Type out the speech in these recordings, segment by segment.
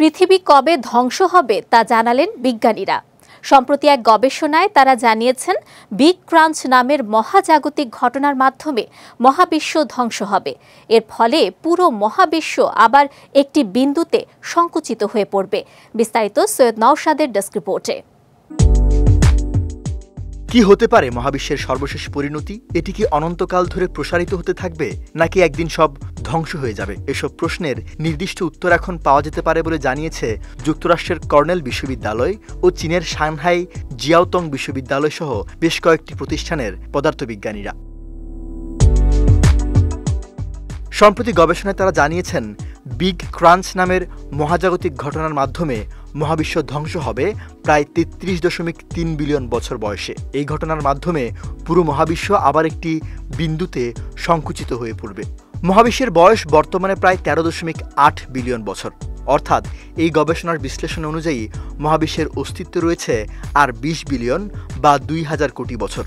পৃথিবী কবে ধ্বংস হবে তা জানালেন বিজ্ঞানীরা। সম্প্রতি এক গবেষণায় তারা জানিয়েছেন বিগ ক্রাঞ্চ নামের মহাজাগতিক ঘটনার মাধ্যমে মহাবিশ্ব ধ্বংস হবে। এর ফলে পুরো মহাবিশ্ব আবার একটি বিন্দুতে সংকুচিত হয়ে পড়বে। বিস্তারিত সৈয়দ নওশাদের ডেস্ক রিপোর্টে। কি হতে পারে মহাবিশ্বের সর্বশেষ পরিণতি? এটি কি অনন্তকাল ধরে প্রসারিত হতে থাকবে, নাকি একদিন সব ধ্বংস হয়ে যাবে? এসব প্রশ্নের নির্দিষ্ট উত্তর এখন পাওয়া যেতে পারে বলে জানিয়েছে যুক্তরাষ্ট্রের কর্নেল বিশ্ববিদ্যালয় ও চীনের সাংহাই জিয়াওতং বিশ্ববিদ্যালয় সহ বেশ কয়েকটি প্রতিষ্ঠানের পদার্থবিজ্ঞানীরা। সম্প্রতি গবেষণায় তারা জানিয়েছেন বিগ ক্রাঞ্চ নামের মহাজাগতিক ঘটনার মাধ্যমে মহাবিশ্ব ধ্বংস হবে প্রায় ৩৩.৩ বিলিয়ন বছর বয়সে। এই ঘটনার মাধ্যমে পুরো মহাবিশ্ব আবার একটি বিন্দুতে সংকুচিত হয়ে পড়বে। মহাবিশ্বের বয়স বর্তমানে প্রায় ১৩.৮ বিলিয়ন বছর। অর্থাৎ এই গবেষণার বিশ্লেষণ অনুযায়ী মহাবিশ্বের অস্তিত্ব রয়েছে আর ২০ বিলিয়ন বা ২,০০০ কোটি বছর।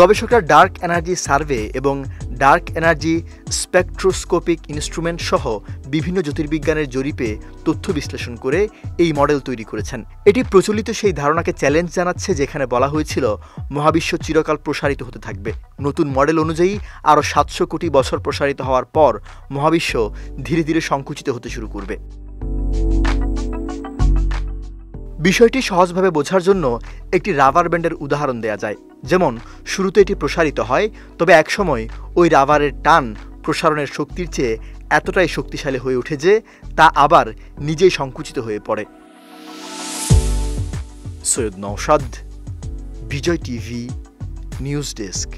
গবেষকরা ডার্ক এনার্জি সার্ভে এবং ডার্ক এনার্জি স্পেকট্রোস্কোপিক ইনস্ট্রুমেন্ট সহ বিভিন্ন জ্যোতির্বিজ্ঞানের জরিপে তথ্য বিশ্লেষণ করে এই মডেল তৈরি করেছেন। এটি প্রচলিত সেই ধারণাকে চ্যালেঞ্জ জানাচ্ছে যেখানে বলা হয়েছিল মহাবিশ্ব চিরকাল প্রসারিত হতে থাকবে। নতুন মডেল অনুযায়ী আরও ৭০০ কোটি বছর প্রসারিত হওয়ার পর মহাবিশ্ব ধীরে ধীরে সংকুচিত হতে শুরু করবে। বিষয়টি সহজভাবে বোঝার জন্য একটি রাবার ব্যান্ডের উদাহরণ দেয়া যায়। যেমন শুরুতে এটি প্রসারিত হয়, তবে একসময় ওই রাবারের টান প্রসারণের শক্তির চেয়ে এতটাই শক্তিশালী হয়ে ওঠে যে তা আবার নিজেই সংকুচিত হয়ে পড়ে। সৈয়দ নওশাদ, বিজয় টিভি, নিউজ ডেস্ক।